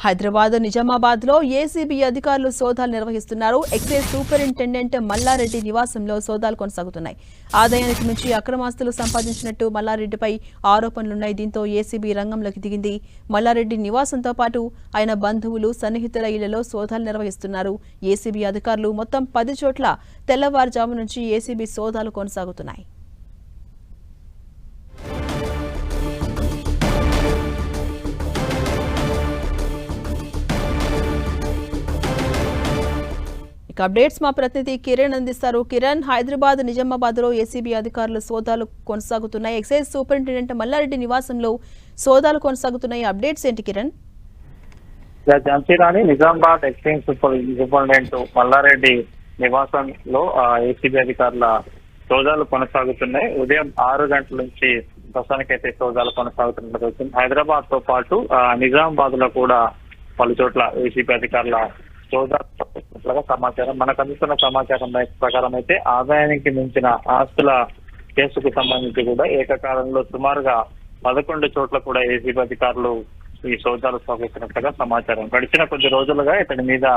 హైదరాబాద్ నిజామాబాద్ లో ఏసీబీ అధికారులు సోదాలు నిర్వహిస్తున్నారు. ఎక్సైజ్ సూపరింటెండెంట్ మల్లారెడ్డి నివాసంలో సోదాలు కొనసాగుతున్నాయి. ఆదాయానికి నుంచి అక్రమాస్తులు సంపాదించినట్టు మల్లారెడ్డిపై ఆరోపణలున్నాయి. దీంతో ఏసీబీ రంగంలోకి దిగింది. మల్లారెడ్డి నివాసంతో పాటు ఆయన బంధువులు, సన్నిహితుల ఇళ్లలో సోదాలు నిర్వహిస్తున్నారు. ఏసీబీ అధికారులు మొత్తం 10 చోట్ల తెల్లవారుజాము నుంచి ఏసీబీ సోదాలు కొనసాగుతున్నాయి. అప్డేట్స్ మా ప్రతినిధి కిరణ్ అందిస్తారు. కిరణ్, హైదరాబాద్ నిజామాబాద్ లో ఏసీబీ అధికారులు సోదాలు కొనసాగుతున్నాయి. ఎక్సైజ్ సూపరింటెండెంట్ మల్లారెడ్డి నివాసంలో సోదాలు కొనసాగుతున్నాయి. అప్డేట్స్ ఏంటి కిరణ్? ఝాన్సీరాణి, నిజామాబాద్ ఎక్సైజ్ సూపరింటెండెంట్ మల్లారెడ్డి నివాసంలో ఏసీబీ అధికారుల సోదాలు కొనసాగుతున్నాయి. ఉదయం 6 గంటల నుంచి ప్రస్తుతానికైతే సోదాలు కొనసాగుతున్నట్టు హైదరాబాద్ తో పాటు నిజామాబాద్ లో కూడా పలు చోట్ల ఏసీబీ అధికారుల సోదాలు సమాచారం. మనకు అందుతున్న సమాచారం ప్రకారం అయితే ఆదాయానికి మించిన ఆస్తుల కేసుకు సంబంధించి కూడా ఏకకాలంలో సుమారుగా 11 చోట్ల కూడా ఏసీబీ అధికారులు ఈ సోదాలు సాగిస్తున్నట్లుగా సమాచారం. గడిచిన కొద్ది రోజులుగా ఇతని మీద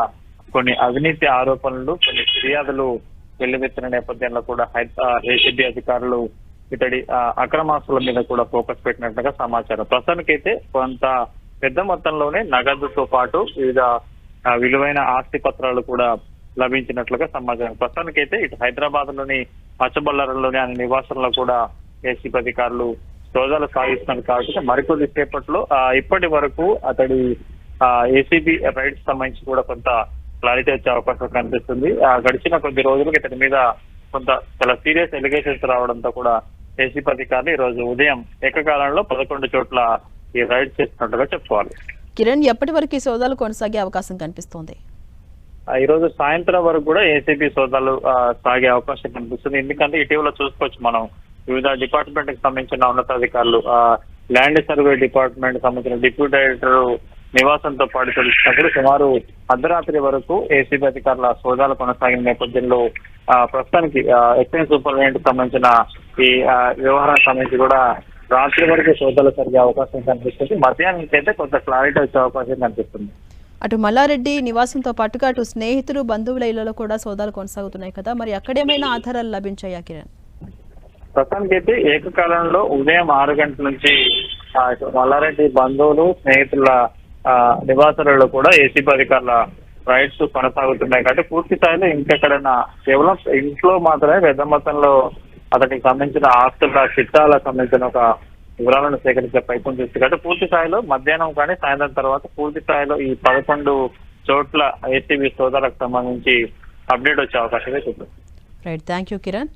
కొన్ని అవినీతి ఆరోపణలు, కొన్ని ఫిర్యాదులు వెల్లువెత్తిన నేపథ్యంలో కూడా ఏసీబీ అధికారులు ఇతడి అక్రమాస్తుల మీద కూడా ఫోకస్ పెట్టినట్లుగా సమాచారం. ప్రస్తుతానికైతే కొంత పెద్ద మొత్తంలోనే నగదుతో పాటు వివిధ విలువైన ఆస్తి పత్రాలు కూడా లభించినట్లుగా సమాచారం. ప్రస్తుతానికైతే ఇటు హైదరాబాద్ లోని పచ్చబొల్లారంలోని ఆయన నివాసంలో కూడా ఏసీబీ అధికారులు సోదాలు సాగిస్తున్నారు. కాబట్టి మరికొద్ది సేపట్లో ఇప్పటి వరకు అతడి ఏసీబీ రైడ్స్ సంబంధించి కూడా కొంత క్లారిటీ వచ్చే అవకాశం కనిపిస్తుంది. గడిచిన కొద్ది రోజులకు ఇతని మీద కొంత చాలా సీరియస్ ఎలిగేషన్స్ రావడంతో కూడా ఏసీబీ అధికారులు ఈ రోజు ఉదయం ఏకకాలంలో 11 చోట్ల ఈ రైడ్ చేస్తున్నట్టుగా చెప్పుకోవాలి. కిరణ్, ఎప్పటి వరకు ఈ సోదాలు కొనసాగే అవకాశం కనిపిస్తోంది? ఈ రోజు సాయంత్రం వరకు కూడా ఏసీబీ సోదాలు సాగే అవకాశం కనిపిస్తుంది. ఎందుకంటే ఇటీవల చూసుకోవచ్చు మనం వివిధ డిపార్ట్మెంట్ కి సంబంధించిన ఉన్నతాధికారులు, ల్యాండ్ సర్వే డిపార్ట్మెంట్ సంబంధించిన డిప్యూటీ డైరెక్టర్ నివాసంతో పాటు తెలిసినప్పుడు సుమారు అర్ధరాత్రి వరకు ఏసీబీ అధికారుల సోదాలు కొనసాగిన నేపథ్యంలో ప్రస్తుతానికి ఎక్సైజ్ సూపరింటెండెంట్ సంబంధించిన ఈ వ్యవహారానికి సంబంధించి కూడా రాత్రి వరకు సోదాలు జరిగే అవకాశం కనిపిస్తుంది. మధ్యాహ్నానికి అయితే కొంత క్లారిటీ వచ్చే అవకాశం కనిపిస్తుంది. అటు మల్లారెడ్డి నివాసంతో పాటుగా అటు స్నేహితులు, బంధువుల ఇళ్లలో కూడా సోదాలు కొనసాగుతున్నాయి కదా, మరి అక్కడేమైనా ఆధారాలు లభించాయా కిరణ్? ప్రస్తుతానికైతే ఏకకాలంలో ఉదయం 6 గంటల నుంచి మల్లారెడ్డి బంధువులు, స్నేహితుల నివాసాలలో కూడా ఏసీబీ అధికారుల రైడ్స్ కొనసాగుతున్నాయి. కాబట్టి పూర్తి స్థాయిలో ఇంకెక్కడైనా కేవలం ఇంట్లో మాత్రమే పెద్ద మొత్తంలో అతనికి సంబంధించిన ఆస్తుల చిట్టాలకు సంబంధించిన ఒక వివరాలను సేకరించే ప్రయత్నం చేస్తుంది. కాబట్టి పూర్తి స్థాయిలో మధ్యాహ్నం కానీ సాయంత్రం తర్వాత పూర్తి స్థాయిలో ఈ 11 చోట్ల ఏసీబీ సోదాలకు సంబంధించి అప్డేట్ వచ్చే అవకాశమే చూస్తుంది. Right, thank you Kiran.